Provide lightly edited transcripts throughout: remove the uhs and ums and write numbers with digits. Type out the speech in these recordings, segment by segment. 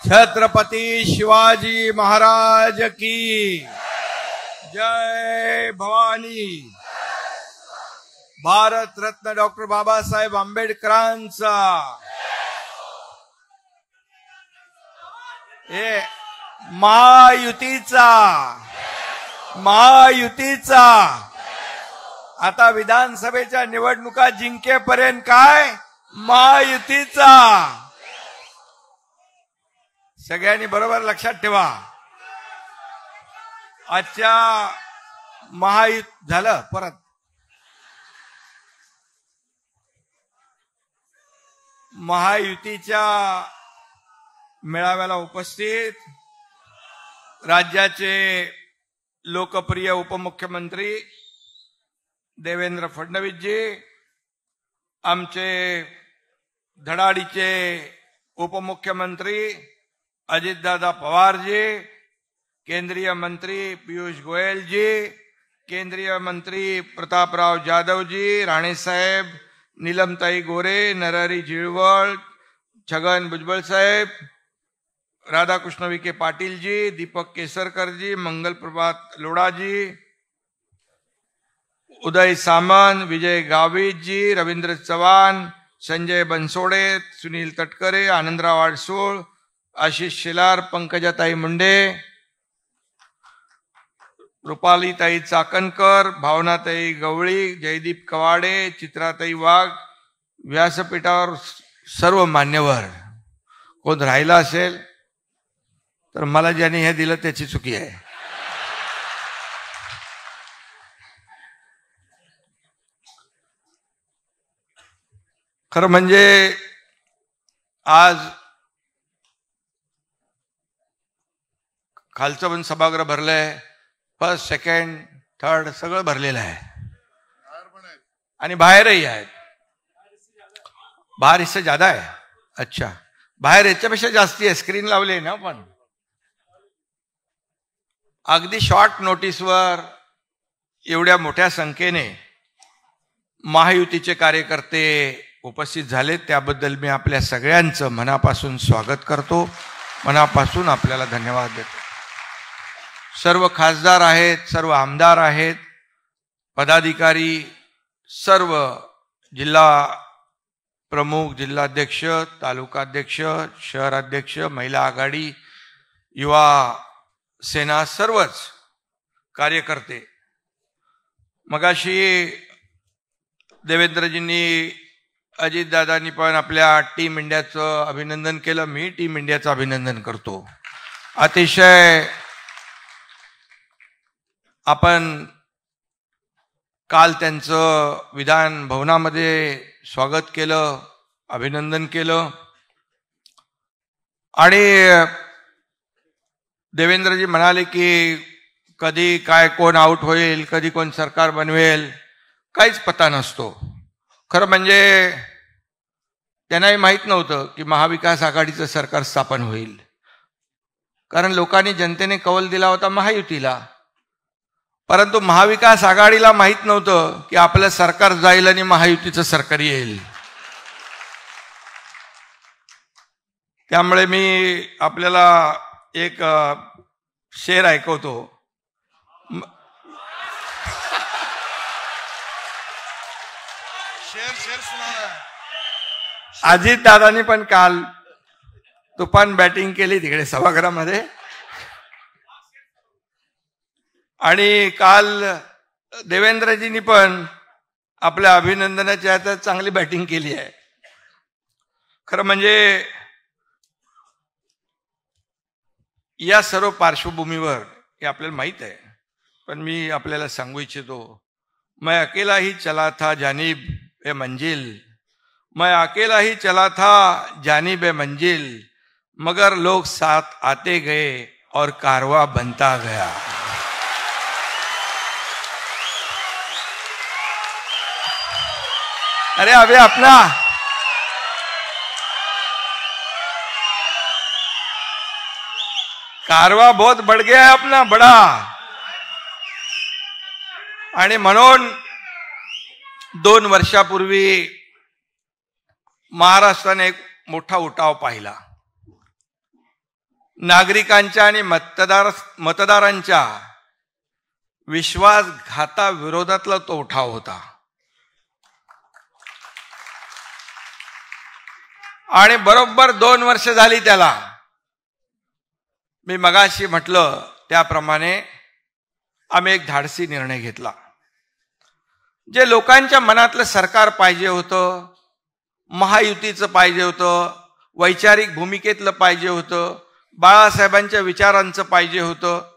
छत्रपति शिवाजी महाराज की जय भवानी। भारत रत्न डॉक्टर बाबासाहेब आंबेडकरांचा महायुतीचा आता विधानसभेच्या निवडणुका जिंकेपर्यंत काय महायुतीचा। सगळ्यांनी बरोबर लक्षात ठेवा। आजच्या झालं परत महायुतीच्या मेळाव्याला उपस्थित राज्याचे लोकप्रिय उपमुख्यमंत्री देवेंद्र फडणवीसजी, आमचे धडाडीचे उपमुख्यमंत्री अजितदादा पवारजी, केंद्रीय मंत्री पीयूष गोयलजी, केंद्रीय मंत्री प्रतापराव जाधवजी, राणेसाहेब, नीलमताई गोरे, नरहरी झिरवळ, छगन भुजबळ साहेब, राधाकृष्ण विखे पाटीलजी, दीपक केसरकरजी, मंगल प्रभात लोढाजी, उदय सामंत, विजय गावितजी, रवींद्र चव्हाण, संजय बनसोडे, सुनील तटकरे, आनंदराव आडसूळ, आशिष शेलार, पंकजाताई मुंडे, रुपालीताई चाकणकर, भावनाताई गवळी, जयदीप कवाडे, चित्राताई वाघ, व्यासपीठावर सर्व मान्यवर। कोण राहिला असेल तर मला ज्यांनी हे दिलं त्याची चुकी आहे। खरं म्हणजे आज खालचं पण सभागृह भरलंय, फर्स्ट सेकंड थर्ड सगळं भरलेलं आहे आणि बाहेरही आहेत। बाहर इससे ज्यादा है। अच्छा, बाहेर याच्यापेक्षा जास्ती आहे, स्क्रीन लावली ना पण। अगदी शॉर्ट नोटीसवर एवढ्या मोठ्या संख्येने महायुतीचे कार्यकर्ते उपस्थित झाले, त्याबद्दल मी आपल्या सगळ्यांचं मनापासून स्वागत करतो, मनापासून आपल्याला धन्यवाद देतो। सर्व खासदार आहेत, सर्व आमदार आहेत, पदाधिकारी, सर्व जिल्हा प्रमुख, जिल्हाध्यक्ष, तालुकाध्यक्ष, शहराध्यक्ष, महिला आघाडी, युवा सेना, सर्वच कार्यकर्ते। मगाशी देवेंद्रजींनी, अजितदादांनी पण आपल्या टीम इंडियाचं अभिनंदन केलं, मी टीम इंडियाचं अभिनंदन करतो। अतिशय आपण काल त्यांचं विधान भवनामध्ये स्वागत केलं, अभिनंदन केलं आणि देवेंद्रजी म्हणाले की कधी काय कोण आउट होईल, कधी कोण सरकार बनवेल, काहीच पता नसतो। खरं म्हणजे त्यांनाही माहीत नव्हतं की महाविकास आघाडीचं सरकार स्थापन होईल, कारण लोकांनी, जनतेने कौल दिला होता महायुतीला, परंतु महाविकास आघाडीला माहीत नव्हतं की आपलं सरकार जाईल आणि महायुतीचं सरकार येईल। त्यामुळे मी आपल्याला एक शेर ऐकवतो। अजित दादांनी पण काल तुफान बॅटिंग केली तिकडे सभागृहामध्ये, आणि काल देवेंद्रजींनी पण आपल्या अभिनंदनाच्या ह्याच्यात चांगली बॅटिंग केली आहे। खरं म्हणजे या सर्व पार्श्वभूमीवर हे आपल्याला माहित आहे, पण मी आपल्याला सांगू इच्छितो, मैं अकेला ही चला था जानिब ए मंजिल, मैं अकेला ही चला था जानिब ए मंजिल, मगर लोग साथ आते गए और कारवा बनता गया। अरे अभी अपना कारवा बहुत बढ़ गया है अपना बड़ा, आणि म्हणून 2 वर्षापूर्वी महाराष्ट्राने एक मोठा उठाव पाहिला। नागरिकांच्या आणि मतदारांच्या विश्वासघाताविरोधातला तो उठाव होता. आणि बरोबर 2 वर्ष झाली त्याला. मी मगाशी म्हटलं त्याप्रमाणे आम्ही एक धाडसी निर्णय घेतला. जे लोकांच्या मनातलं सरकार पाहिजे होतं, महायुतीचं पाहिजे होतं, वैचारिक भूमिकेतलं पाहिजे होतं, बाळासाहेबांच्या विचारांचं पाहिजे होतं,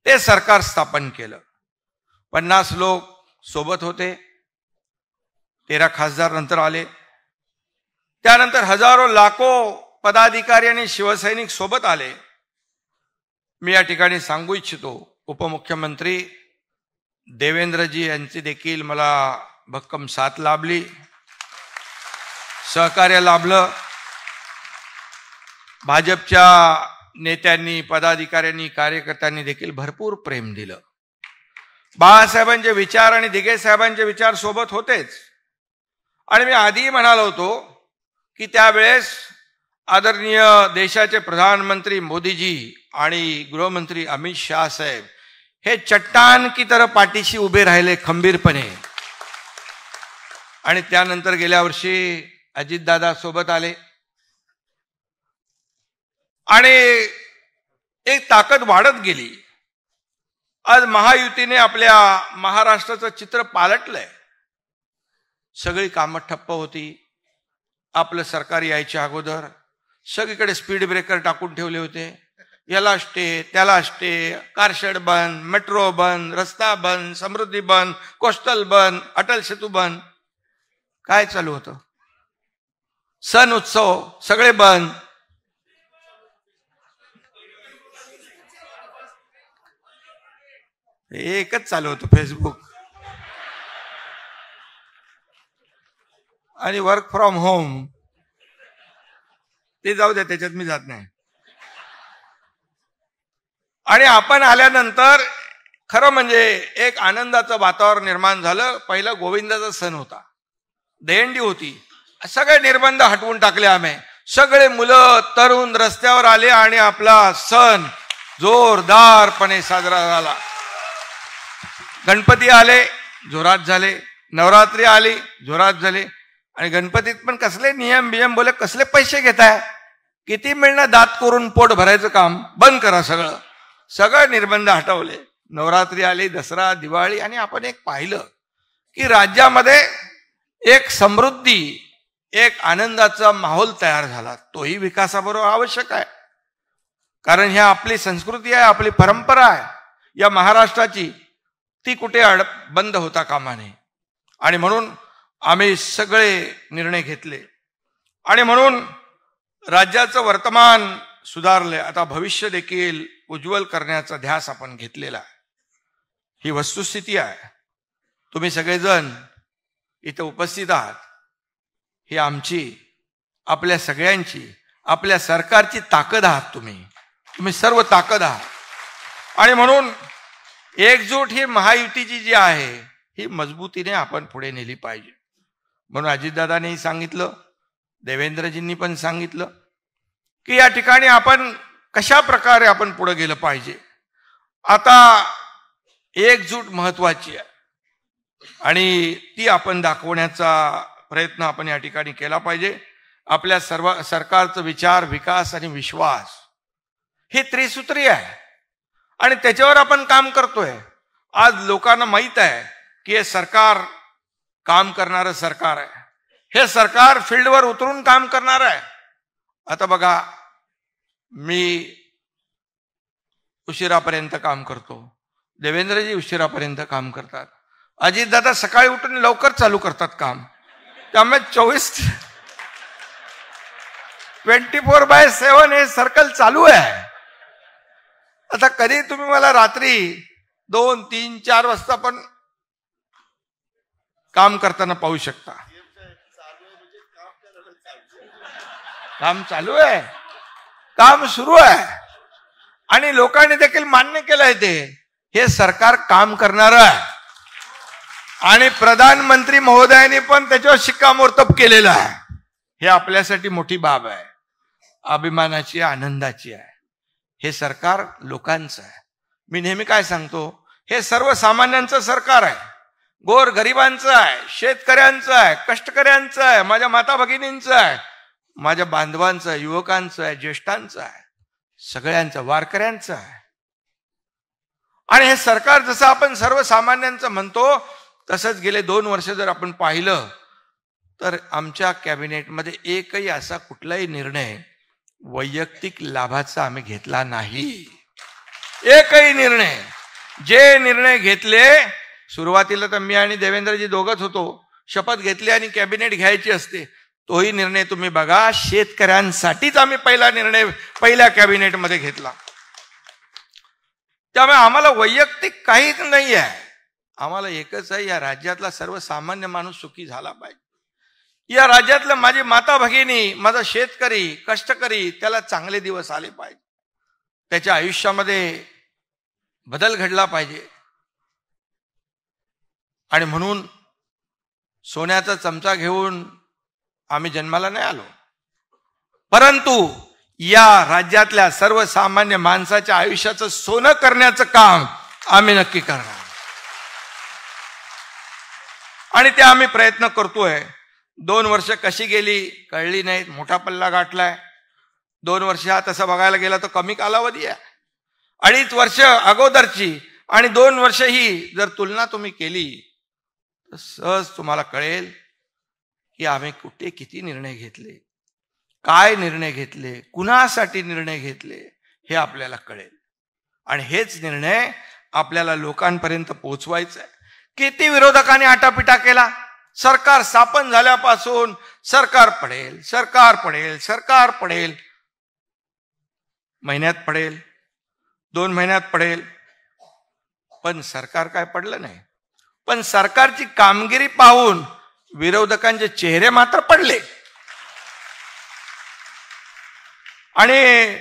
ते सरकार स्थापन केलं. 50 लोक सोबत होते, 13 खासदार नंतर आले. त्यानंतर हजारो लाखो पदाधिकारी आणि शिवसैनिक सोबत आले. मी या ठिकाणी सांगू इच्छितो, उपमुख्यमंत्री देवेंद्रजी यांची देखील मला भक्कम साथ लाभली, सहकार्य लाभलं. भाजपच्या नेत्यांनी, पदाधिकाऱ्यांनी, कार्यकर्त्यांनी देखील भरपूर प्रेम दिलं. बाळासाहेबांचे विचार आणि दिघे साहेबांचे विचार सोबत होतेच. आणि मी आधी म्हणालो होतो की त्यावेळेस आदरणीय देशाचे प्रधानमंत्री मोदीजी आणि गृहमंत्री अमित शाह साहेब हे चट्टान की तरह पाठीशी उभे राहिले खंबीरपणे. आणि त्यानंतर गेल्या वर्षी अजितदादा सोबत आले आणि एक ताकद वाढत गेली. आज महायुतीने आपल्या महाराष्ट्राचं चित्र पालटलंय. सगळी कामं ठप्प होती. आपलं सरकार यायच्या अगोदर सगळीकडे स्पीड ब्रेकर टाकून ठेवले होते. याला स्टे, त्याला स्टे, कारशेड बंद, मेट्रो बंद, रस्ता बंद, समृद्धी बंद, कोस्टल बंद, अटल सेतू बंद. काय चालू होतं? सण उत्सव सगळे बंद. एकच चालू होतं, फेसबुक आणि वर्क फ्रॉम होम. ते जाऊ द्या, त्याच्यात मी जात नाही. आणि आपण आल्यानंतर खरं म्हणजे एक आनंदाचं वातावरण निर्माण झालं. पहिला गोविंदाचा सण होता, दहीहंडी होती. सगळे निर्बंध हटवून टाकले आम्ही. सगळे मुलं तरुण रस्त्यावर आले आणि आपला सण जोरदारपणे साजरा झाला. गणपती आले, जोरात झाले. नवरात्री आली, जोरात झाले. आणि गणपतीत पण कसले नियम बियम, बोले कसले पैसे घेताय, किती मिळणं दात करून पोट भरायचं काम बंद करा. सगळं निर्बंध हटवले. नवरात्री आली, दसरा, दिवाळी. आणि आपण एक पाहिलं की राज्यामध्ये एक समृद्धी, एक आनंदाचा माहोल तयार झाला. तोही विकासाबरोबर आवश्यक आहे, कारण ही आपली संस्कृती आहे, आपली परंपरा आहे या महाराष्ट्राची. ती कुठे बंद होता कामा नये. आणि म्हणून आम्ही सगळे निर्णय घेतले. आणि म्हणून राज्याचं वर्तमान सुधारले. आता भविष्य देखील उज्ज्वल करण्याचा ध्यास आपण घेतलेला आहे. ही वस्तुस्थिती आहे. तुम्ही सगळेजण इथे उपस्थित आहात. ही आमची, आपल्या सगळ्यांची, आपल्या सरकारची ताकद आहात. तुम्ही सर्व ताकद आहात. आणि म्हणून एकजूट ही महायुतीची जी आहे ही मजबूतीने आपण पुढे नेली पाहिजे. म्हणून अजितदादांनीही सांगितलं, देवेंद्रजींनी पण सांगितलं की या ठिकाणी आपण कशा प्रकारे आपण पुढे गेलं पाहिजे. आता एकजूट महत्वाची आहे आणि ती आपण दाखवण्याचा प्रयत्न आपण या ठिकाणी केला पाहिजे. आपल्या सर्व सरकारचं विचार, विकास आणि विश्वास हे त्रिसूत्री आहे आणि त्याच्यावर आपण काम करतोय. आज लोकांना माहित आहे की हे सरकार काम करणारं सरकार आहे. हे सरकार फील्डवर उतरून काम करणार आहे. आता बघा, मी उशिरापर्यंत काम करतो, देवेंद्रजी उशिरापर्यंत काम करतात, अजितदादा सकाळी उठून लवकर चालू करतात काम. त्यामुळे 24/7 हे सर्कल चालू आहे. आता कधी तुम्ही मला रात्री 2, 3, 4 वाजता पण काम करताना पाहू शकता. काम चालू आहे, काम सुरू आहे आणि लोकांनी देखील मान्य केलंय हे सरकार काम करणार आहे. आणि प्रधानमंत्री महोदयांनी पण त्याच्यावर शिक्कामोर्तब केलेलं आहे. हे आपल्यासाठी मोठी बाब आहे, अभिमानाची, आनंदाची आहे. हे सरकार लोकांचं आहे. मी नेहमी काय सांगतो, हे सर्वसामान्यांचं सरकार आहे, गोर गरिबांचं आहे, शेतकऱ्यांचं आहे, कष्टकऱ्यांचं आहे, माझ्या माता भगिनींचं आहे, माझ्या बांधवांचं आहे, युवकांचं आहे, ज्येष्ठांचं आहे, सगळ्यांचं, वारकऱ्यांचं आहे. आणि हे सरकार जसं आपण सर्वसामान्यांचं म्हणतो तसंच गेले 2 वर्ष जर आपण पाहिलं तर आमच्या कॅबिनेटमध्ये एकही असा कुठलाही निर्णय वैयक्तिक लाभाचा आम्ही घेतला नाही. एकही निर्णय. जे निर्णय घेतले, सुरुवातीला तर मी आणि देवेंद्रजी दोघंच होतो, शपथ घेतली आणि कॅबिनेट घ्यायची असते, तोही निर्णय तुम्ही बघा शेतकऱ्यांसाठीच आम्ही पहिला निर्णय पहिल्या कॅबिनेटमध्ये घेतला. त्यामुळे आम्हाला वैयक्तिक काहीच नाही आहे. आम्हाला एकच आहे, या राज्यातला सर्वसामान्य माणूस सुखी झाला पाहिजे. या राज्यातलं माझी माता भगिनी, माझा शेतकरी, कष्टकरी, त्याला चांगले दिवस आले पाहिजे, त्याच्या आयुष्यामध्ये बदल घडला पाहिजे. आणि म्हणून सोन्याचा चमचा घेऊन आम्ही जन्माला नाही आलो, परंतु या राज्यातल्या सर्वसामान्य माणसाच्या आयुष्याचं सोनं करण्याचं काम आम्ही नक्की करणार. आणि ते आम्ही प्रयत्न करतोय. 2 वर्ष कशी गेली कळली नाहीत, मोठा पल्ला गाठलाय. 2 वर्ष हा तसं बघायला गेला तर कमी कालावधी आहे. 2.5 वर्ष अगोदरची आणि 2 वर्ष ही जर तुलना तुम्ही केली तर सहज तुम्हाला कळेल की आम्ही कुठे किती निर्णय घेतले, काय निर्णय घेतले, कुणासाठी निर्णय घेतले, हे आपल्याला कळेल. आणि हेच निर्णय आपल्याला लोकांपर्यंत पोहोचवायचं आहे. किती विरोधकांनी आटापिटा केला, सरकार स्थापन झाल्यापासून सरकार पडेल, सरकार पडेल, सरकार पडेल. महिन्यात पडेल, 2 महिन्यात पडेल, पण सरकार काय पडलं नाही. पण सरकारची कामगिरी पाहून विरोधकांचे चेहरे मात्र पडले. आणि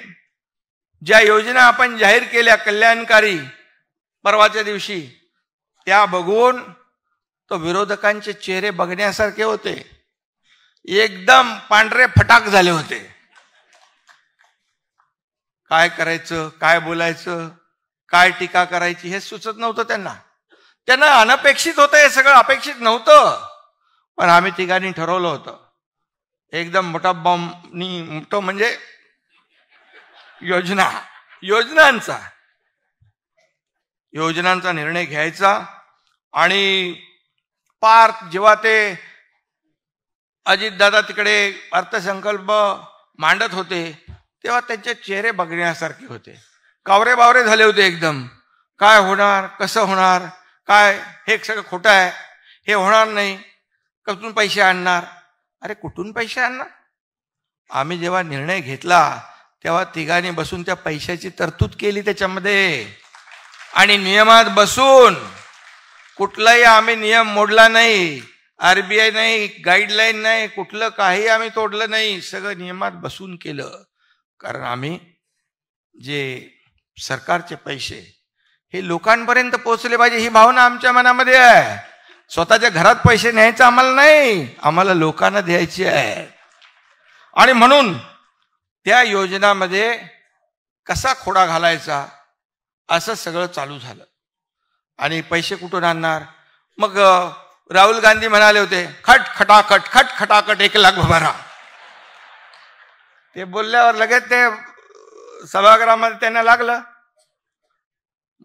ज्या योजना आपण जाहीर केल्या कल्याणकारी परवाच्या दिवशी, त्या बघून तो विरोधकांचे चेहरे बघण्यासारखे होते, एकदम पांढरे फटाक झाले होते. काय करायचं, काय बोलायचं, काय टीका करायची हे सुचत नव्हतं त्यांना. त्यांना अनपेक्षित होतं, हे सगळं अपेक्षित नव्हतं. पण आम्ही तिघांनी ठरवलं होतं, एकदम मोठा मोठं म्हणजे योजनांचा निर्णय घ्यायचा. आणि पार जेव्हा ते अजितदादा तिकडे अर्थसंकल्प मांडत होते तेव्हा त्यांचे चेहरे बघण्यासारखे होते, कावरे बावरे झाले होते एकदम. काय होणार, कसं होणार, काय हे सगळं खोटं आहे, हे होणार नाही, कुठून पैसे आणणार. अरे कुठून पैसे आणणार? आम्ही जेव्हा निर्णय घेतला तेव्हा तिघांनी बसून त्या पैशाची तरतूद केली त्याच्यामध्ये. आणि नियमात बसून कुठलाही आम्ही नियम मोडला नाही, RBI नाही, गाईडलाईन नाही, कुठलं काही आम्ही तोडलं नाही, सगळं नियमात बसून केलं. कारण आम्ही जे सरकारचे पैसे हे लोकांपर्यंत पोहोचले पाहिजे ही भावना आमच्या मनामध्ये आहे. स्वतःच्या घरात पैसे न्यायचं आम्हाला नाही, आम्हाला लोकांना द्यायचे आहे. आणि म्हणून त्या योजनामध्ये कसा खोडा घालायचा असं सगळं चालू झालं. आणि पैसे कुठून आणणार? मग राहुल गांधी म्हणाले होते, खट खटाखट 1 लाख भरा. ते बोलल्यावर लगेच ते सभागृहामध्ये त्यांना लागलं.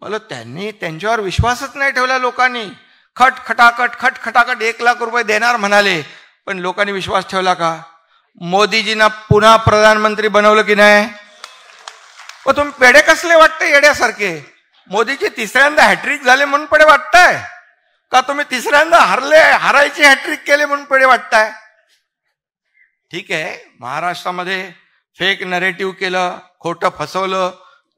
मला त्यांच्यावर विश्वासच नाही ठेवला लोकांनी. खट खटाखट 1 लाख रुपये देणार म्हणाले, पण लोकांनी विश्वास ठेवला का? मोदीजींना पुन्हा प्रधानमंत्री बनवलं की नाही? व तुम्ही पेढे कसले वाटते येड्यासारखे? मोदीजी 3ऱ्यांदा हॅट्रिक झाले म्हणून पेढे वाटताय का? तुम्ही 3ऱ्यांदा हारायची हॅट्रिक केले म्हणून पेढे वाटताय? ठीक आहे, महाराष्ट्रामध्ये फेक नरेटिव्ह केलं, खोटं फसवलं,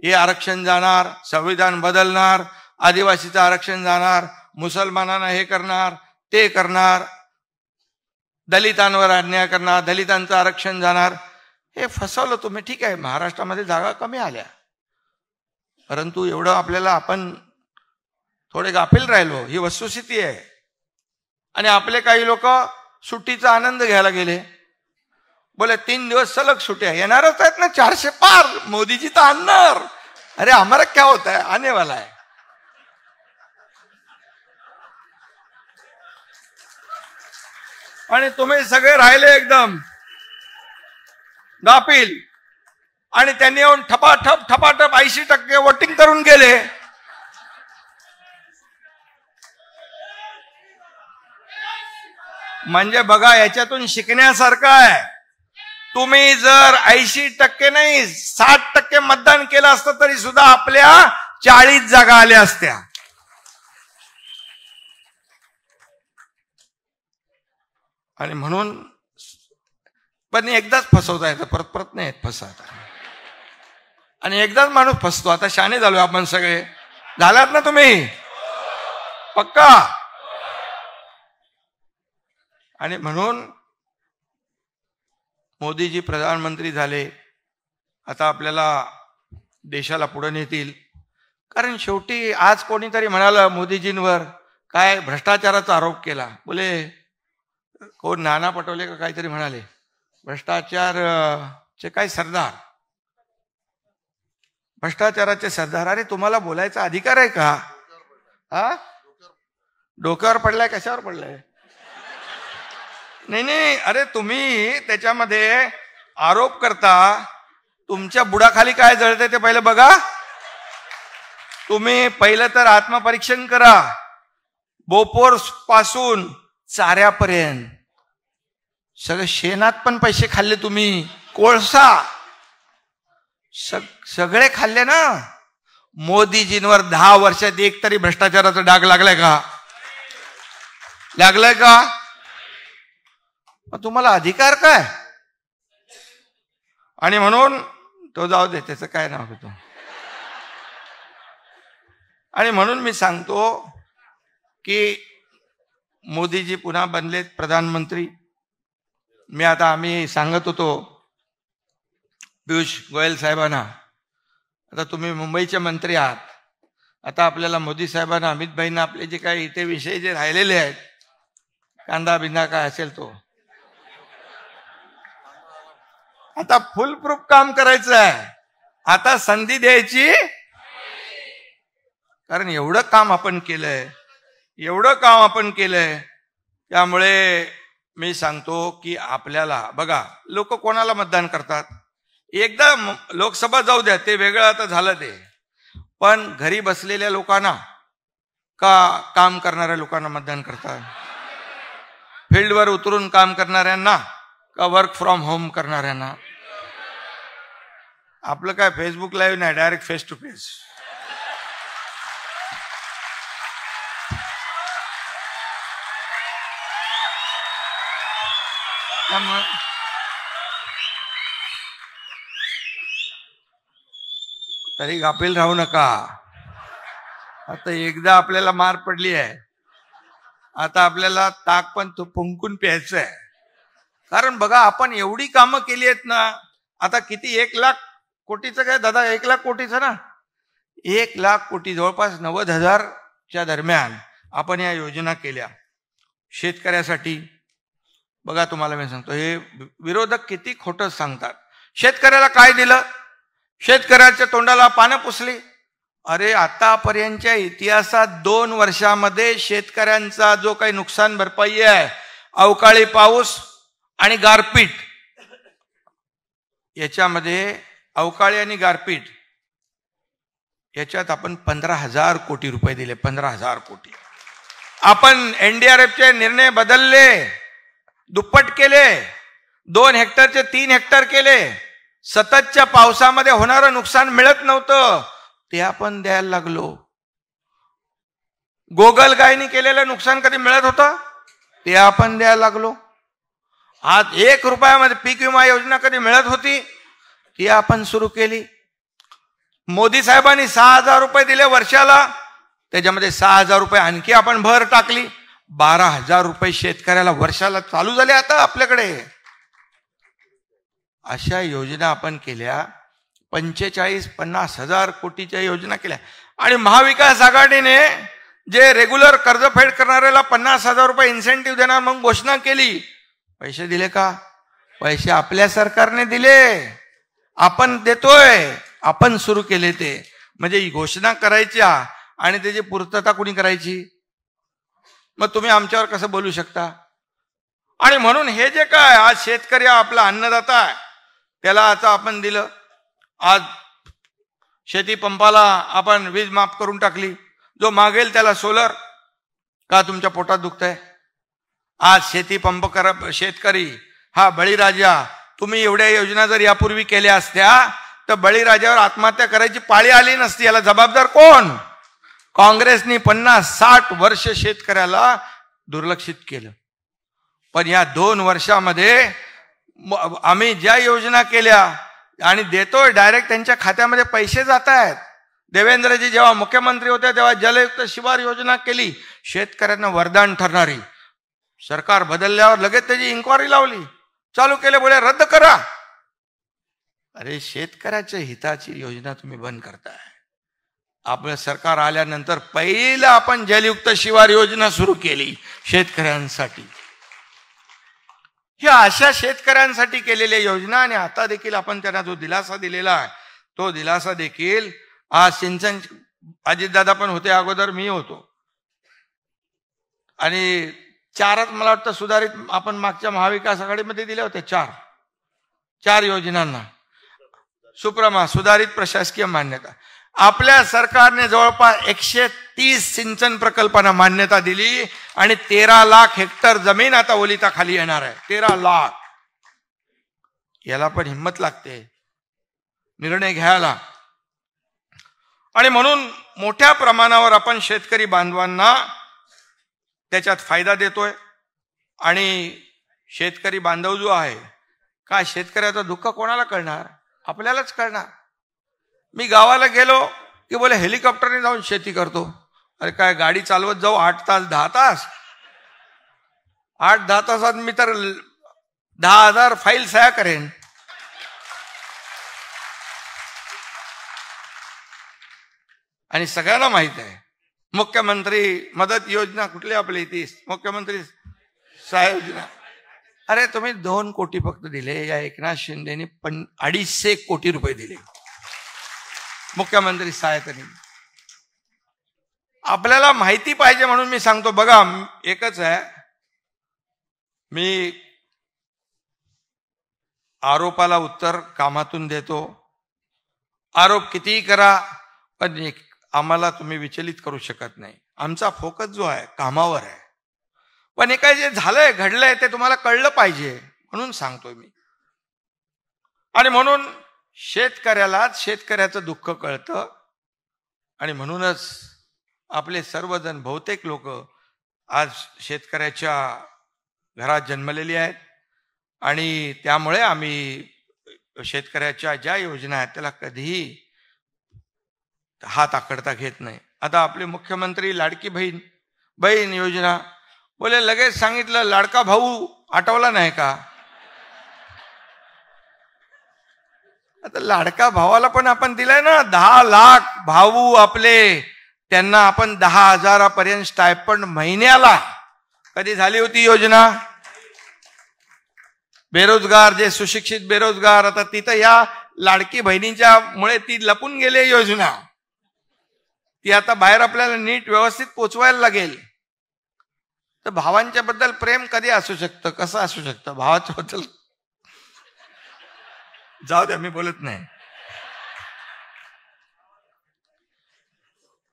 हे आरक्षण जाणार, संविधान बदलणार, आदिवासीचं आरक्षण जाणार, मुसलमानांना हे करणार, ते करणार, दलितांवर अन्याय करणार, दलितांचं आरक्षण जाणार, हे फसवलं तुम्ही. ठीक आहे, महाराष्ट्रामध्ये जागा कमी आल्या, परंतु एवढं आपल्याला आपण थोडे गाफील राहिलो, ही वस्तुस्थिती आहे. आणि आपले काही लोक सुट्टीचा आनंद घ्यायला गेले. बोले 3 दिवस सलग सुट्या येणारच आहेत ना, 400 पार, मोदीजी तर आणणार. अरे हमारा क्या होता है, आने वाला है. आणि तुम्ही सगळे राहिले एकदम गाफील. आणि त्यांनी येऊन ठपाठप 80% वोटिंग करून गेले. म्हणजे बघा, याच्यातून शिकण्यासारखं आहे. तुम्ही जर 80% नाही 60% मतदान केलं असतं तरी सुद्धा आपल्या 40 जागा आल्या असत्या. आणि म्हणून पण एकदाच फसवता येतं, परत परत नाही येत फसवता. आणि एकदाच माणूस फसतो. आता शाणे झालो आपण सगळे. झालात ना तुम्ही पक्का. आणि म्हणून मोदीजी प्रधानमंत्री झाले. आता आपल्याला देशाला पुढे नेतील. कारण शेवटी आज कोणीतरी म्हणालं मोदीजींवर काय भ्रष्टाचाराचा आरोप केला. बोले कोण नाना पटोले का काहीतरी म्हणाले भ्रष्टाचारचे काय सरदार, भ्रष्टाचाराचे सरदार. अरे तुम्हाला बोलायचा अधिकार आहे का? हा, डोक्यावर पडलाय कशावर पडलाय? नाही, अरे तुम्ही त्याच्यामध्ये आरोप करता. तुमच्या बुडाखाली काय जळते ते पहिलं बघा. तुम्ही पहिलं तर आत्मपरीक्षण करा. बोपोर पासून चाऱ्यापर्यंत सगळे शेणात पण पैसे खाल्ले तुम्ही. कोळसा सगळे खाल्ले ना. मोदीजींवर 10 वर्षात एक तरी भ्रष्टाचाराचा डाग लागलाय का? लागलाय का? तुम्हाला अधिकार काय? आणि म्हणून तो जाऊ दे, त्याचं काय नाव घेतो. आणि म्हणून मी सांगतो की मोदीजी पुन्हा बनलेत प्रधानमंत्री. आम्ही सांगत होतो पियुष गोयल साहेबांना, आता तुम्ही मुंबईचे मंत्री आहात. आता आपल्याला मोदी साहेबांना, अमित भाईंना आपले जे काही इथे विषय जे राहिलेले आहेत, कांदा बिंदा काय असेल तो, आता फुल प्रूफ काम करायचं आहे. आता संधी द्यायची. कारण एवढं काम आपण केलंय. त्यामुळे मी सांगतो की आपल्याला बघा, लोक कोणाला मतदान करतात. एकदा लोकसभा जाऊ द्या, ते वेगळं आता झालं ते. पण घरी बसलेल्या लोकांना का काम करणाऱ्या लोकांना मतदान करतात? फील्डवर उतरून काम करणाऱ्यांना का वर्क फ्रॉम होम करणाऱ्यांना? आपलं काय फेसबुक लाईव्ह नाही, डायरेक्ट फेस टू फेस. तरी गाफील राहू नका. आता एकदा आपल्याला मार पडली आहे, आता आपल्याला ताक पण तो फुंकून प्यायचं आहे. कारण बघा, आपण एवढी कामं केली आहेत ना. आता किती 1 लाख कोटीचं काय दादा? 1 लाख कोटीचं ना. 1 लाख कोटी, जवळपास 90,000च्या दरम्यान आपण या योजना केल्या शेतकऱ्यासाठी. बघा, तुम्हाला मी सांगतो, हे विरोधक किती खोटं सांगतात. शेतकऱ्याला काय दिलं? शेतकऱ्याच्या तोंडाला पानं पुसली. अरे आतापर्यंतच्या इतिहासात 2 वर्षामध्ये शेतकऱ्यांचा जो काही नुकसान भरपाई आहे, अवकाळी पाऊस आणि गारपीट, याच्यामध्ये अवकाळी आणि गारपीट याच्यात आपण 15,000 कोटी रुपये दिले. 15,000 कोटी. आपण NDRFचे निर्णय बदलले, दुप्पट केले. 2 हेक्टरचे 3 हेक्टर केले. सततच्या पावसामध्ये होणारं नुकसान मिळत नव्हतं, ते आपण द्यायला लागलो. गोगलगायनी केलेलं नुकसान कधी मिळत होतं, ते आपण द्यायला लागलो. आज 1 रुपयामध्ये पीक विमा योजना कधी मिळत होती, ती आपण सुरू केली. मोदी साहेबांनी 6,000 रुपये दिले वर्षाला, त्याच्यामध्ये 6,000 रुपये आणखी आपण भर टाकली. 12,000 रुपये शेतकऱ्याला वर्षाला चालू झाले आता आपल्याकडे. अशा योजना आपण केल्या. 45-50,000 कोटीच्या योजना केल्या. आणि महाविकास आघाडीने जे रेग्युलर कर्जफेड करणाऱ्याला 50,000 रुपये इन्सेंटिव्ह देणार म्हणून घोषणा केली. पैसे दिले का? पैसे आपल्या सरकारने दिले, आपण देतोय, आपण सुरू केले ते. म्हणजे ही घोषणा करायच्या आणि त्याची पूर्तता कुणी करायची? मग तुम्ही आमच्यावर कसं बोलू शकता? आणि म्हणून हे जे काय आज शेतकरी आपला अन्नदाता आहे, त्याला आता आपण दिलं. आज शेती पंपाला आपण वीज माफ करून टाकली. जो मागेल त्याला सोलर. का तुमच्या पोटात दुखतंय? आज शेती पंप करा शेतकरी हा बळीराजा. तुम्ही एवढ्या योजना जर यापूर्वी केल्या असत्या तर बळीराजावर आत्महत्या करायची पाळी आली नसती. याला जबाबदार कोण? काँग्रेसनी 50-60 वर्ष शेतकऱ्याला दुर्लक्षित केलं. पण या 2 वर्षामध्ये आम्ही ज्या योजना केल्या आणि देतोय, डायरेक्ट त्यांच्या खात्यामध्ये पैसे जात आहेत. देवेंद्रजी जेव्हा मुख्यमंत्री होते तेव्हा जलयुक्त शिवार योजना केली, शेतकऱ्यांना वरदान ठरणारी. सरकार बदलल्यावर लगेच त्याची इन्क्वायरी लावली, चालू केले, बोले रद्द करा. अरे शेतकऱ्याच्या हिताची योजना तुम्ही बंद करताय. आपलं सरकार आल्यानंतर पहिलं आपण जलयुक्त शिवार योजना सुरू केली शेतकऱ्यांसाठी. ह्या अशा शेतकऱ्यांसाठी केलेल्या योजना, आणि आता देखील आपण त्यांना जो दिलासा दिलेला आहे तो दिलासा देखील आज सिंचन. अजितदादा पण होते अगोदर, मी होतो, आणि 4च मला वाटतं सुधारित आपण मागच्या महाविकास आघाडीमध्ये दिल्या होत्या. 4 योजनांना सुप्रमा सुधारित प्रशासकीय मान्यता. आपल्या सरकारने जवळपास 130 सिंचन प्रकल्पांना मान्यता दिली आणि 13 लाख हेक्टर जमीन आता ओलिताखाली येणार आहे. 13 लाख. याला पण हिंमत लागते निर्णय घ्यायला. आणि म्हणून मोठ्या प्रमाणावर आपण शेतकरी बांधवांना त्याच्यात फायदा देतोय. आणि शेतकरी बांधव जो आहे, काय शेतकऱ्याचं दुःख कोणाला कळणार? आपल्यालाच कळणार. मी गावाला गेलो की बोले हेलिकॉप्टरने जाऊन शेती करतो. अरे काय गाडी चालवत जाऊ 8 तास 10 तास? 8-10 तासात मी तर 10,000 फाईल सह्या करेन. आणि सगळ्यांना माहित आहे मुख्यमंत्री मदत योजना कुठली आपली ती मुख्यमंत्री सहाय्य योजना. अरे तुम्ही 2 कोटी फक्त दिले. या एकनाथ शिंदेनी 250 कोटी रुपये दिले मुख्यमंत्री सहाय्यतेने. आपल्याला माहिती पाहिजे म्हणून मी सांगतो. बघा एकच आहे, मी आरोपाला उत्तर कामातून देतो. आरोप कितीही करा, पण आम्हाला तुम्ही विचलित करू शकत नाही. आमचा फोकस जो आहे कामावर आहे. पण हे काय जे झालंय घडलंय ते तुम्हाला कळलं पाहिजे म्हणून सांगतोय मी. आणि म्हणून शेतकऱ्यालाच शेतकऱ्याचं दुःख कळतं. आणि म्हणूनच आपले सर्वजण बहुतेक लोक आज शेतकऱ्याच्या घरात जन्मलेली आहेत. आणि त्यामुळे आम्ही शेतकऱ्याच्या ज्या योजना आहेत त्याला कधीही हात आखडता घेत नाही. आता आपले मुख्यमंत्री लाडकी बहीण योजना बोले, लगेच सांगितलं लाडका भाऊ आठवला नाही का? आता लाडका भावाला पण आपण दिलाय ना 10 लाख भाऊ आपले, त्यांना आपण 10,000 स्टायपंड महिन्याला. कधी झाली होती योजना? बेरोजगार जे सुशिक्षित बेरोजगार, आता तिथं या लाडकी बहिणीच्या मुळे ती लपून गेले योजना. ती आता बाहेर आपल्याला नीट व्यवस्थित पोचवायला लागेल. तर भावांच्या बद्दल प्रेम कधी असू शकतं, कसं असू शकतं? भावाच्या बद्दल जाऊ द्या, मी बोलत नाही.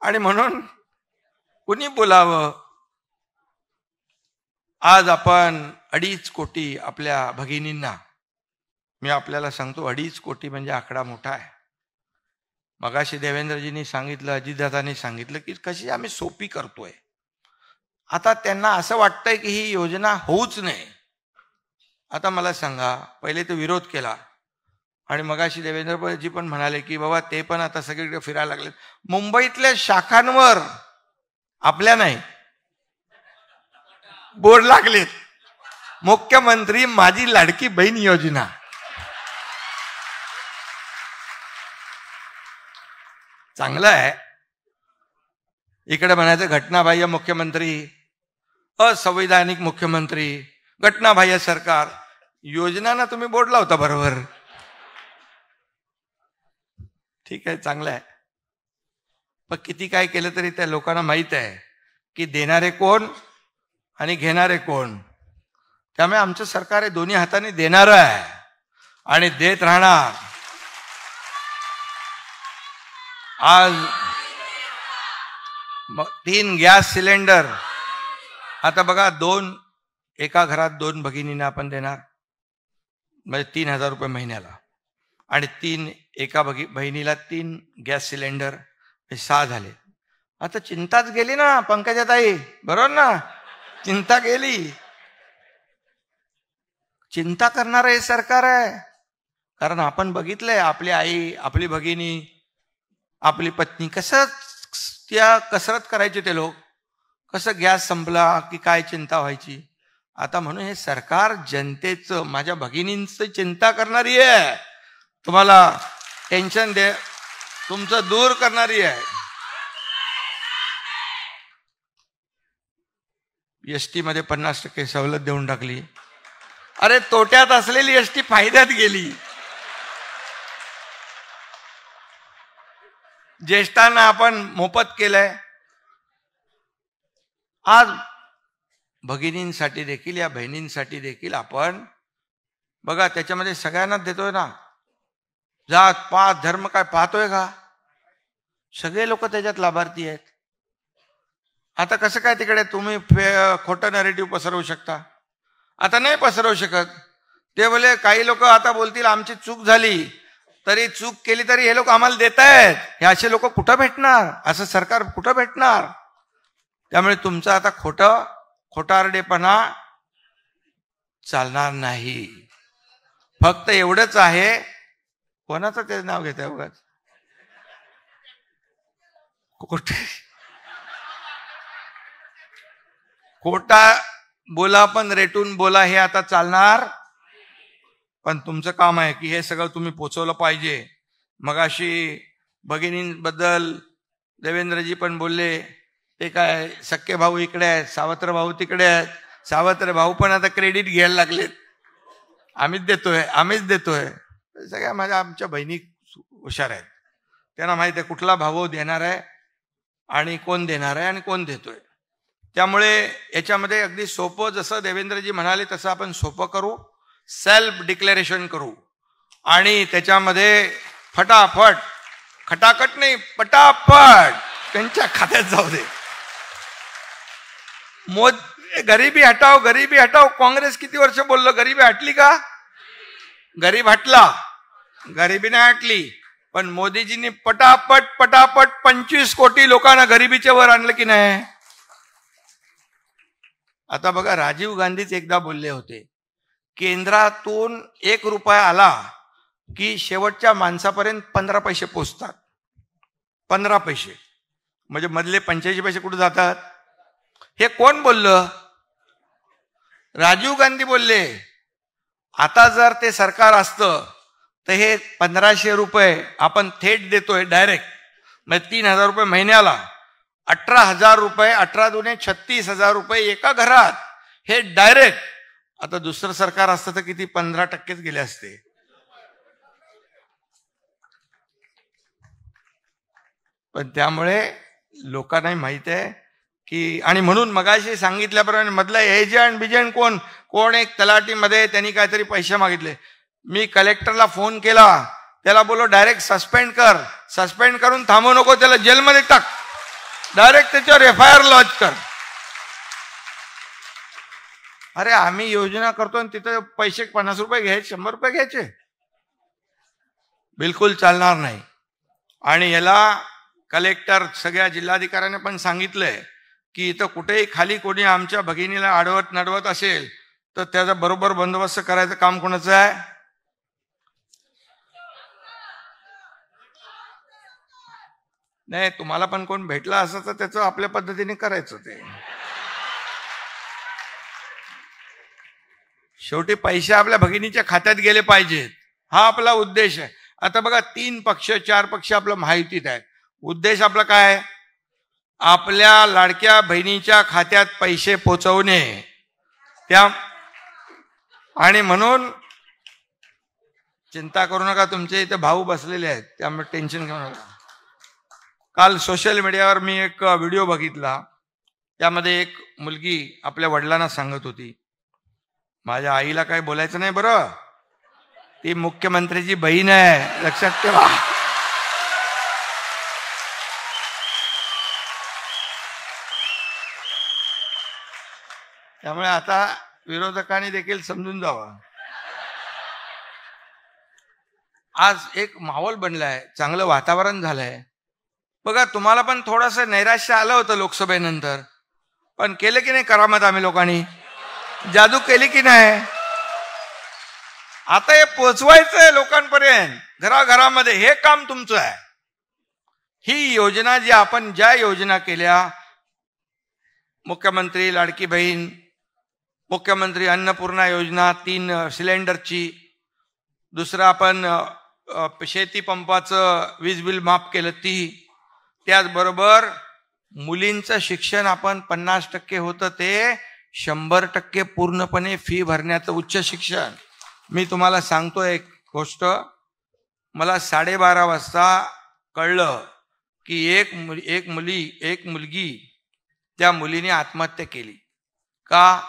आणि म्हणून कुणी बोलावं. आज आपण 2.5 कोटी आपल्या भगिनींना, मी आपल्याला सांगतो 2.5 कोटी म्हणजे आकडा मोठा आहे. मगाशी देवेंद्रजींनी सांगितलं, अजितदादांनी सांगितलं की कशी आम्ही सोपी करतोय. आता त्यांना असं वाटतंय की ही योजना होऊच नये. आता मला सांगा, पहिले तो विरोध केला आणि मगाशी देवेंद्रजी पण म्हणाले की बाबा ते पण आता सगळीकडे फिरायला लागले. मुंबईतल्या शाखांवर आपल्या नाही बोर्ड लागलेत, मुख्यमंत्री माझी लाडकी बहीण योजना. चांगलं आहे. इकडे म्हणायचं घटनाबाह्य मुख्यमंत्री, असंवैधानिक मुख्यमंत्री, घटनाबाह्य सरकार. योजनांना तुम्ही बोर्ड लावता बरोबर. ठीक आहे, चांगलं आहे. पण किती काय केलं तरी त्या लोकांना माहित आहे की देणारे कोण आणि घेणारे कोण. त्यामुळे आमचं सरकार हे दोन्ही हाताने देणारं आहे आणि देत राहणार. आज 3 गॅस सिलेंडर. आता बघा, एका घरात 2 भगिनींना आपण देणार म्हणजे 3,000 रुपये महिन्याला, आणि एका बहिणीला 3 गॅस सिलेंडर, हे 6 झाले. आता चिंताच गेली ना पंकजाताई, बरोबर ना? चिंता गेली. चिंता करणारं हे सरकार आहे. कारण आपण बघितलंय आपली आई, आपली भगिनी, आपली पत्नी कसं त्या कसरत करायचे ते लोक, कसं गॅस संपला की काय चिंता व्हायची. आता म्हणून हे सरकार जनतेचं, माझ्या भगिनींचं चिंता करणारी आहे. तुम्हाला टेन्शन तुमचं दूर करणारी आहे. एसटी मध्ये 50% सवलत देऊन टाकली. अरे तोट्यात असलेली एसटी फायद्यात गेली. ज्येष्ठांना आपण मोफत केलंय. आज भगिनींसाठी देखील, या बहिणींसाठी देखील आपण बघा, त्याच्यामध्ये सगळ्यांनाच देतोय ना. जात पात धर्म काय पाहतोय का? सगळे लोक त्याच्यात लाभार्थी आहेत. आता कसं काय तिकडे तुम्ही खोटं नॅरेटिव्ह पसरवू शकता? आता नाही पसरवू शकत. ते बोले, काही लोक आता बोलतील आमची चूक झाली, तरी चूक केली तरी हे लोक आम्हाला देत आहेत. हे असे लोक कुठं भेटणार? असं सरकार कुठं भेटणार? त्यामुळे तुमचं आता खोटारडेपणा चालणार नाही. फक्त एवढंच आहे, कोणाचं ते नाव घेत आहे उगाच, खोटा बोला पण रेटून बोला, हे आता चालणार. पण तुमचं काम आहे की हे सगळं तुम्ही पोचवलं पाहिजे. मगाशी भगिनींबद्दल देवेंद्रजी पण बोलले, ते काय सख्खे भाऊ इकडे आहेत, सावत्र भाऊ तिकडे आहेत. सावत्र भाऊ पण आता क्रेडिट घ्यायला लागलेत, आम्हीच देतोय. सगळ्या आमच्या बहिणी हुशार आहेत. त्यांना माहिती आहे कुठला भाऊ देणार आहे आणि कोण देणार आहे आणि कोण देतोय. त्यामुळे याच्यामध्ये अगदी सोपं, जसं देवेंद्रजी म्हणाले तसं आपण सोपं करू. सेल्फ डिक्लेरेशन करू आणि त्याच्यामध्ये फटाफट, खटाखट नाही, पटापट त्यांच्या खात्यात जाऊ दे. गरिबी हटाव, गरिबी हटाव. काँग्रेस किती वर्ष बोललो, गरिबी हटली का? गरीब हटला, गरिबी नाही हटली. पण मोदीजींनी पटापट 25 कोटी लोकांना गरिबीच्या वर आणलं की नाही? आता बघा, राजीव गांधीच एकदा बोलले होते, केंद्रातून 1 रुपया आला की शेवटच्या माणसापर्यंत 15 पैसे पोचतात. 15 पैसे म्हणजे मधले 85 पैसे कुठे जातात? हे कोण बोललं? राजीव गांधी बोलले. आता जर ते सरकार असतं तर हे 1500 रुपये आपण थेट देतोय डायरेक्ट, म्हणजे 3000 रुपये महिन्याला, 18,000 रुपये, 18 दुने 36,000 रुपये एका घरात, हे डायरेक्ट. आता दुसरं सरकार असतं तर किती? 15%च गेले असते. पण त्यामुळे लोकांनाही माहित आहे की, आणि म्हणून मगाशी सांगितल्याप्रमाणे मधला एजंट कोण एक तलाठीमध्ये त्यांनी काहीतरी पैसे मागितले. मी कलेक्टरला फोन केला, त्याला बोलो डायरेक्ट सस्पेंड कर. सस्पेंड करून थांबू नको, त्याला जेलमध्ये टाक, डायरेक्ट त्याच्यावर FIR लॉन्च कर. अरे आम्ही योजना करतो आणि तिथे पैसे 50 रुपये घ्यायचे, 100 रुपये घ्यायचे, बिलकुल चालणार नाही. आणि याला कलेक्टर, सगळ्या जिल्हाधिकाऱ्यांनी पण सांगितलंय की इथं कुठेही खाली कोणी आमच्या भगिनीला आडवत नडवत असेल तर त्याचा बरोबर बंदोबस्त करायचं काम कोणाचं आहे? नाही, तुम्हाला पण कोण भेटला असं तर त्याचं आपल्या पद्धतीने करायचं. ते शेवटी पैसे आपल्या भगिनीच्या खात्यात गेले पाहिजेत, हा आपला उद्देश आहे. आता बघा, 3 पक्ष 4 पक्ष आपलं महायुतीत आहेत. उद्देश आपला काय? आपल्या लाडक्या बहिणीच्या खात्यात पैसे पोचवणे. आणि म्हणून चिंता करू नका, तुमचे इथे भाऊ बसलेले आहेत, त्यामुळे टेन्शन घेऊ नका. काल सोशल मीडियावर मी एक व्हिडिओ बघितला. त्यामध्ये एक मुलगी आपल्या वडिलांना सांगत होती, माझ्या आईला काही बोलायचं नाही बरं, ती मुख्यमंत्र्याची बहीण आहे, लक्षात ठेवा. त्यामुळे आता विरोधकांनी देखील समजून जावं. आज एक माहोल बनलाय, चांगलं वातावरण झालंय. बघा, तुम्हाला पण थोडंसं नैराश्य आलं होतं लोकसभेनंतर, पण केलं की नाही करामत? आम्ही लोकांनी जादू केली की नाही? आता हे पोचवायचंय लोकांपर्यंत, घराघरामध्ये. हे काम तुमचं आहे. ही योजना जी आपण ज्या योजना केल्या, मुख्यमंत्री लाडकी बहीण, मुख्यमंत्री अन्नपूर्णा योजना 3 सिलेंडरची, दुसरं आपण शेती पंपाचं वीज बिल माफ केलं ती, त्याचबरोबर मुलींचं शिक्षण आपण 50% होतं ते 100% पूर्णपणे फी भरण्याचं उच्च शिक्षण. मी तुम्हाला सांगतो एक गोष्ट, मला 12:30 वाजता कळलं की एक मुलगी, त्या मुलीने आत्महत्या केली. का?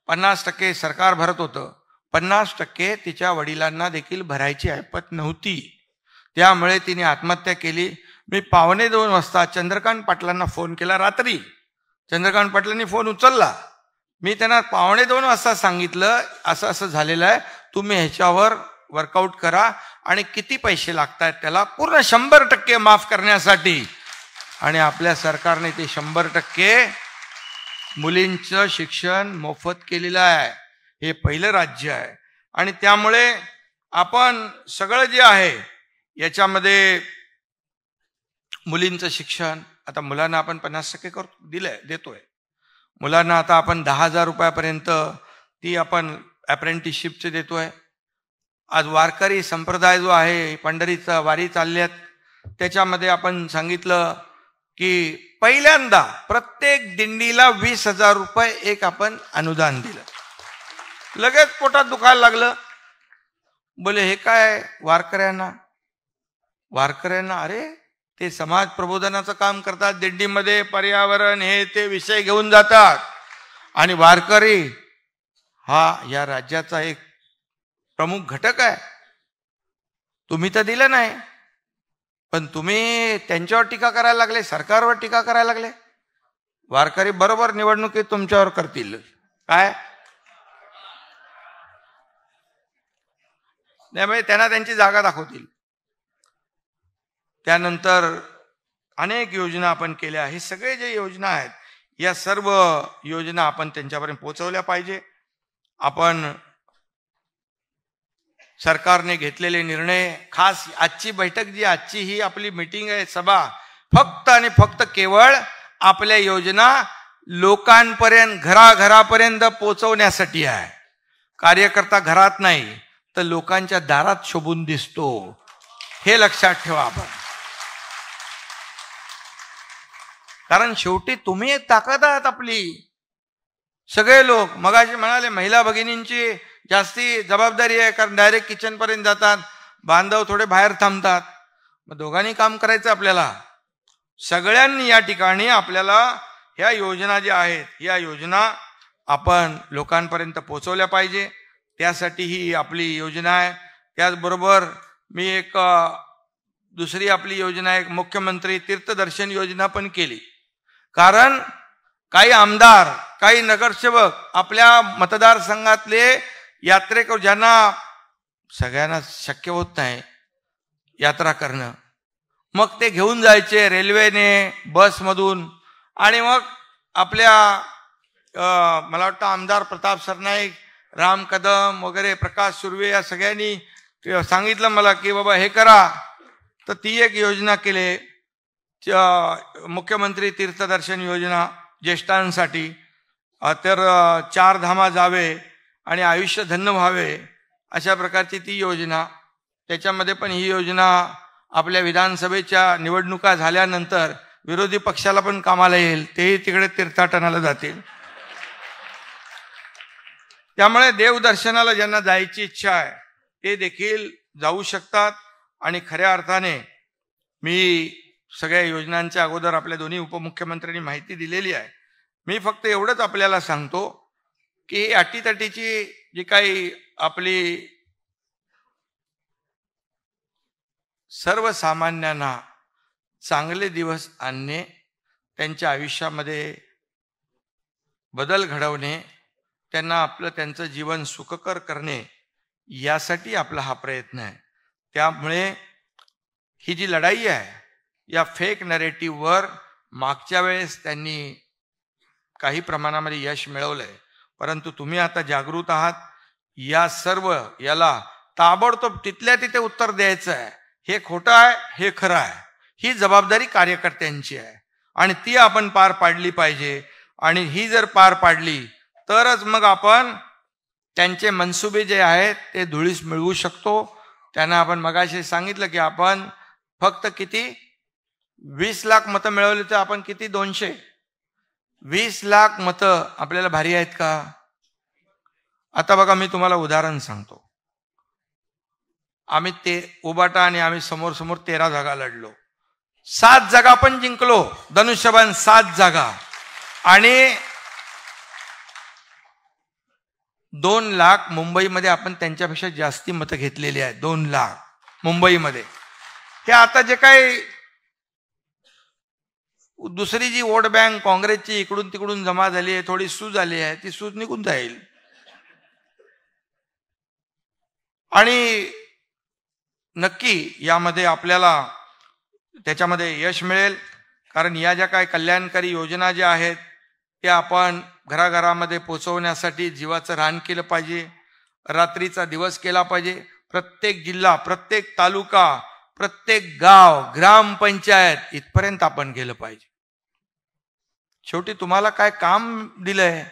50% सरकार भरत होतं, 50% तिच्या वडिलांना देखील भरायची ऐपत नव्हती, त्यामुळे तिने आत्महत्या केली. मी 1:15 वाजता चंद्रकांत पाटलांना फोन केला. रात्री चंद्रकांत पाटलांनी फोन उचलला. मी त्यांना 1:15 वाजता सांगितलं, असं असं झालेलं आहे, तुम्ही ह्याच्यावर वर्कआउट करा आणि किती पैसे लागतात त्याला पूर्ण 100% माफ करण्यासाठी. आणि आपल्या सरकारने ते 100% मुलींचं शिक्षण मोफत केलेलं आहे. हे पहिलं राज्य आहे. आणि त्यामुळे आपण सगळं जे आहे याच्यामध्ये मुलींचं शिक्षण, आता मुलांना आपण 50% देतोय. मुलांना आता आपण 10,000 रुपयापर्यंत ती आपण अप्रेंटिसशिपचे देतोय. आज वारकरी संप्रदाय जो आहे, पंढरीचा वारी चालल्यात, त्याच्यामध्ये आपण सांगितलं की पहिल्यांदा प्रत्येक दिंडीला 20,000 रुपये एक आपण अनुदान दिलं. लगेच पोटात दुखायला लागलं. बोले हे काय वारकऱ्यांना? अरे ते समाज प्रबोधनाचं काम करतात, दिंडीमध्ये पर्यावरण हे ते विषय घेऊन जातात. आणि वारकरी हा या राज्याचा एक प्रमुख घटक आहे. तुम्ही तर दिलं नाही, पण तुम्ही त्यांच्यावर टीका करायला लागले, सरकारवर टीका करायला लागले. वारकरी बरोबर निवडणुकीत तुमच्यावर करतील काय? त्यामुळे त्यांना त्यांची जागा दाखवतील. त्यानंतर अनेक योजना आपण केल्या. हे सगळे जे योजना आहेत, या सर्व योजना आपण त्यांच्यापर्यंत पोहोचवल्या पाहिजे. आपण सरकारने घेतलेले निर्णय, खास आजची बैठक जी, आजची ही आपली मीटिंग आहे, सभा, फक्त आणि फक्त केवळ आपल्या योजना लोकांपर्यंत, घराघरापर्यंत पोहोचवण्यासाठी आहे. कार्यकर्ता घरात नाही तर लोकांच्या दारात शोभून दिसतो, हे लक्षात ठेवा आपण. कारण शेवटी तुम्ही एक ताकद आहात आपली. सगळे लोक मगाशी म्हणाले महिला भगिनींची जास्ती जबाबदारी आहे, कारण डायरेक्ट किचन पर्यंत जातात, बांधव थोडे बाहेर थांबतात. मग दोघांनी काम करायचं आपल्याला. सगळ्यांनी या ठिकाणी आपल्याला ह्या योजना ज्या आहेत, या योजना आपण लोकांपर्यंत पोहोचवल्या पाहिजे. त्यासाठी ही आपली योजना आहे. त्याचबरोबर मी एक दुसरी आपली योजना, एक मुख्यमंत्री तीर्थदर्शन योजना पण केली. कारण काही आमदार, काही नगरसेवक आपल्या मतदारसंघातले यात्रेकरू, ज्यांना सगळ्यांना शक्य होत नाही यात्रा करणं, मग ते घेऊन जायचे रेल्वेने, बसमधून. आणि मग आपल्या मला वाटतं आमदार प्रताप सरनाईक, राम कदम वगैरे, प्रकाश सुर्वे, या सगळ्यांनी सांगितलं मला की बाबा हे करा. तर ती एक योजना केली, मुख्यमंत्री तीर्थदर्शन योजना ज्येष्ठांसाठी. तर 4 धामा जावे आणि आयुष्य धन्य व्हावे, अशा प्रकारची ती योजना. त्याच्यामध्ये पण ही योजना आपल्या विधानसभेच्या निवडणुका झाल्यानंतर विरोधी पक्षाला पण कामाला येईल. तेही तिकडे तीर्थाटनाला जातील. त्यामुळे देवदर्शनाला ज्यांना जायची इच्छा आहे ते देखील जाऊ शकतात. आणि खऱ्या अर्थाने मी सगळ्या योजनांच्या अगोदर आपल्या दोन्ही उपमुख्यमंत्र्यांनी माहिती दिलेली आहे. मी फक्त एवढंच आपल्याला सांगतो की अटीतटीची जी काही आपली सर्वसामान्यांना चांगले दिवस आणणे, त्यांच्या आयुष्यामध्ये बदल घडवणे, त्यांना त्यांचं जीवन सुखकर करणे, यासाठी आपला हा प्रयत्न आहे. त्यामुळे ही जी लढाई आहे या फेक नरेटिव्हवर मागच्या वेळेस त्यांनी काही प्रमाणामध्ये यश मिळवलंय, परंतु तुम्ही आता जागृत आहात. या सर्व याला ताबडतोब तिथल्या तिथे उत्तर द्यायचं आहे. हे खोटं आहे, हे खरं आहे, ही जबाबदारी कार्यकर्त्यांची आहे आणि ती आपण पार पाडली पाहिजे. आणि ही जर पार पाडली तरच मग आपण त्यांचे मनसुबे जे आहेत ते धुळीस मिळवू शकतो. त्यांना आपण मगाशी सांगितलं की आपण फक्त किती 20 लाख मतं मिळवली तर आपण किती 220 लाख मतं आपल्याला भारी आहेत का? आता बघा मी तुम्हाला उदाहरण सांगतो. आम्ही उबाटा आणि आम्ही समोर समोर 13 जागा लढलो, 7 जागा पण जिंकलो, धनुष्यबाण 7 जागा. आणि 2 लाख मुंबईमध्ये आपण त्यांच्यापेक्षा जास्ती मतं घेतलेली आहेत. 2 लाख मुंबईमध्ये. हे आता जे काही दुसरी जी वोट बँक काँग्रेसची इकडून तिकडून जमा झाली आहे, थोडी सूज आली आहे, ती सूज निघून जाईल. आणि नक्की यामध्ये आपल्याला त्याच्यामध्ये यश मिळेल. कारण या ज्या काही कल्याणकारी योजना ज्या आहेत त्या आपण घराघरामध्ये पोहोचवण्यासाठी जीवाचं रान केलं पाहिजे, रात्रीचा दिवस केला पाहिजे. प्रत्येक जिल्हा, प्रत्येक तालुका, प्रत्येक गाव, ग्रामपंचायत इथपर्यंत आपण गेलं पाहिजे. शेवटी तुम्हाला काय काम दिलंय?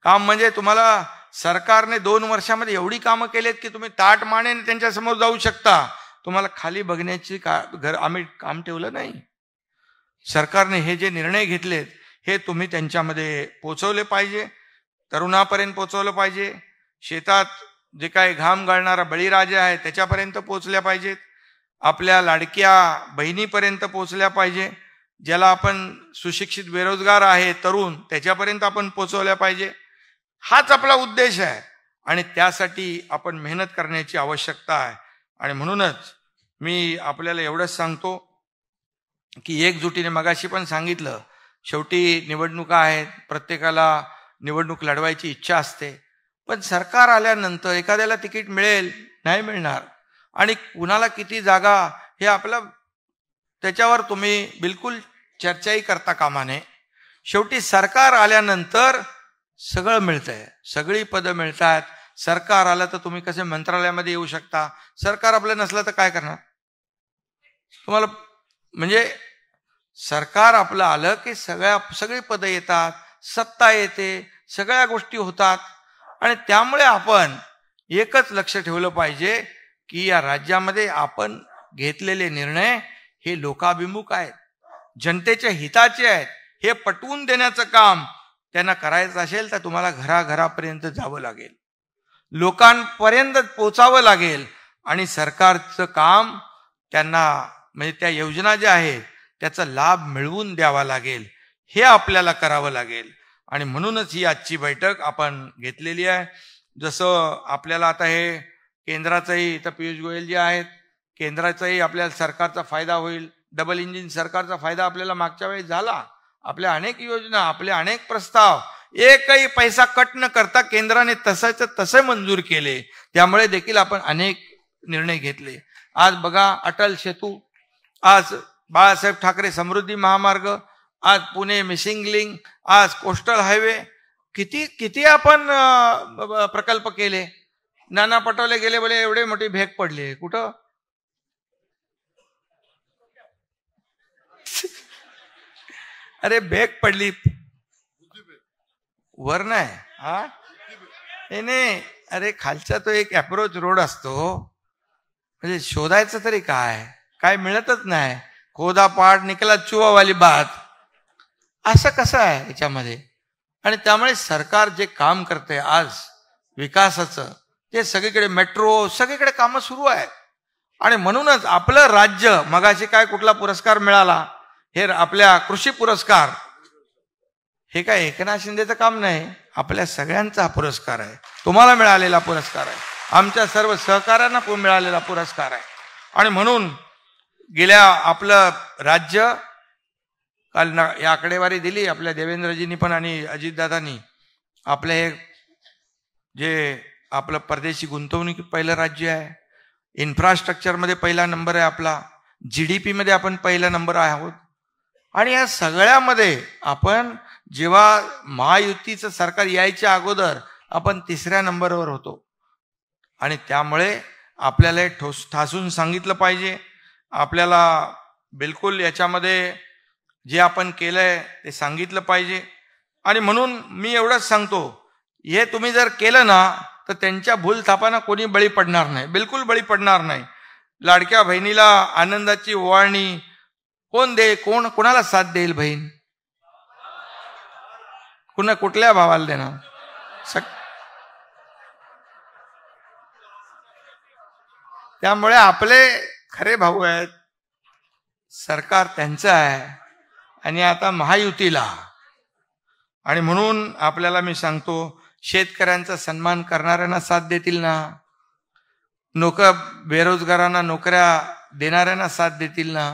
काम म्हणजे तुम्हाला सरकारने 2 वर्षामध्ये एवढी कामं केलीत की तुम्ही ताट मानेने त्यांच्या समोर जाऊ शकता. तुम्हाला खाली बघण्याची आम्ही काम ठेवलं नाही. सरकारने हे जे निर्णय घेतलेत हे तुम्ही त्यांच्यामध्ये पोचवले पाहिजे, तरुणापर्यंत पोचवलं पाहिजे. शेतात जे काही घाम गाळणारा बळीराजा आहे त्याच्यापर्यंत पोचल्या पाहिजेत. आपल्या लाडक्या बहिणीपर्यंत पोचल्या पाहिजे. ज्याला आपण सुशिक्षित बेरोजगार आहे तरुण त्याच्यापर्यंत आपण पोचवल्या पाहिजे. हाच आपला उद्देश आहे आणि त्यासाठी आपण मेहनत करण्याची आवश्यकता आहे. आणि म्हणूनच मी आपल्याला एवढंच सांगतो की एकजुटीने, मगाशी पण सांगितलं, शेवटी निवडणुका आहेत, प्रत्येकाला निवडणूक लढवायची इच्छा असते. पण सरकार आल्यानंतर एखाद्याला तिकीट मिळेल, नाही मिळणार, आणि कुणाला किती जागा हे आपलं त्याच्यावर तुम्ही बिलकुल चर्चाही करता कामा नये. शेवटी सरकार आल्यानंतर सगळं मिळतंय, सगळी पदं मिळतात. सरकार आलं तर तुम्ही कसे मंत्रालयामध्ये येऊ शकता, सरकार आपलं नसलं तर काय करणार तुम्हाला? म्हणजे सरकार आपलं आलं की सगळी पदं येतात, सत्ता येते, सगळ्या गोष्टी होतात. आणि त्यामुळे आपण एकच लक्ष ठेवलं पाहिजे की या राज्यामध्ये आपण घेतलेले निर्णय हे लोकाभिमुख आहेत, जनतेच्या हिताचे आहेत. हे पटवून देण्याचं काम त्यांना करायचं असेल तर तुम्हाला घराघरापर्यंत जावं लागेल, लोकांपर्यंत पोचावं लागेल आणि सरकारचं काम त्यांना, म्हणजे त्या योजना ज्या आहेत त्याचा लाभ मिळवून द्यावा लागेल. हे आपल्याला करावं लागेल. आणि म्हणूनच ही आजची बैठक आपण घेतलेली आहे. जसं आपल्याला आता हे केंद्राचंही, इथं पियुष गोयल जे आहेत, केंद्राचाही आपल्याला सरकारचा फायदा होईल. डबल इंजिन सरकारचा फायदा आपल्याला मागच्या वेळेस झाला. आपल्या अनेक योजना, आपले अनेक प्रस्ताव एकही पैसा कट न करता केंद्राने तसे मंजूर केले. त्यामुळे देखील आपण अनेक निर्णय घेतले. आज बघा अटल सेतू, आज बाळासाहेब ठाकरे समृद्धी महामार्ग, आज पुणे मिसिंग लिंक, आज कोस्टल हायवे, किती किती आपण प्रकल्प केले. नाना पटोले गेले बोले एवढे मोठी भेग पडली, कुठं? अरे भेग पडली वर नाही, हा नाही, अरे खालचा तो एक अप्रोच रोड असतो, म्हणजे शोधायचं तरी काय मिळतच नाही. खोदा पाड निकला चुवावाली बात, असं कसं आहे याच्यामध्ये? आणि त्यामुळे सरकार जे काम करते, आज विकासाचं, ते सगळीकडे मेट्रो, सगळीकडे कामं सुरू आहेत. आणि म्हणूनच आपलं राज्य, मगाशी काय कुठला पुरस्कार मिळाला, हे आपल्या कृषी पुरस्कार, हे काय एकनाथ शिंदेचं काम नाही, आपल्या सगळ्यांचा हा पुरस्कार आहे. तुम्हाला मिळालेला पुरस्कार आहे, आमच्या सर्व सहकाऱ्यांना मिळालेला पुरस्कार आहे. आणि म्हणून गेल्या आपलं राज्य, काल या आकडेवारी दिली आपल्या देवेंद्रजींनी पण आणि अजितदादांनी, आपलं हे जे आपलं परदेशी गुंतवणूक पहिलं राज्य आहे, इन्फ्रास्ट्रक्चरमध्ये पहिला नंबर आहे आपला, GDP मध्ये आपण पहिला नंबर आहोत. आणि या सगळ्यामध्ये आपण जेव्हा महायुतीचं सरकार यायच्या अगोदर आपण 3ऱ्या नंबरवर होतो. आणि त्यामुळे आपल्याला ठासून सांगितलं पाहिजे, आपल्याला बिलकुल याच्यामध्ये जे आपण केलंय ते सांगितलं पाहिजे. आणि म्हणून मी एवढंच सांगतो, हे तुम्ही जर केलं ना तर त्यांच्या भूलथापांना कोणी बळी पडणार नाही, बिलकुल बळी पडणार नाही. लाडक्या बहिणीला आनंदाची ओवाळणी कोण कोणाला साथ देईल बहीण? कुठल्या भावाला देणार? त्यामुळे आपले खरे भाऊ आहेत, सरकार त्यांचं आहे आणि आता महायुतीला. आणि म्हणून आपल्याला मी सांगतो, शेतकऱ्यांचा सन्मान करणाऱ्यांना साथ देतील ना, बेरोजगारांना नोकऱ्या देणाऱ्यांना साथ देतील ना.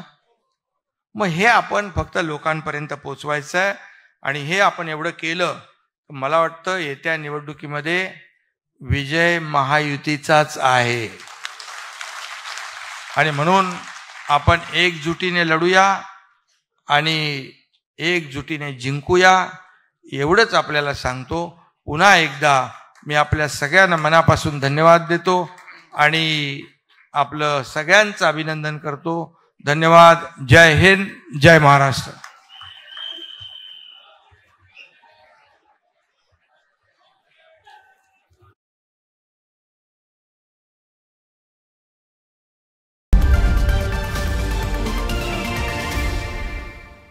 मग हे आपण फक्त लोकांपर्यंत पोचवायचं आहे. आणि हे आपण एवढं केलं, मला वाटतं येत्या निवडणुकीमध्ये विजय महायुतीचाच आहे. आणि म्हणून आपण एकजुटीने लढूया आणि एकजुटीने जिंकूया, एवढंच आपल्याला सांगतो. पुन्हा एकदा मी आपल्या सगळ्यांना मनापासून धन्यवाद देतो आणि आपलं सगळ्यांचं अभिनंदन करतो. धन्यवाद. जय हिंद, जय महाराष्ट्र.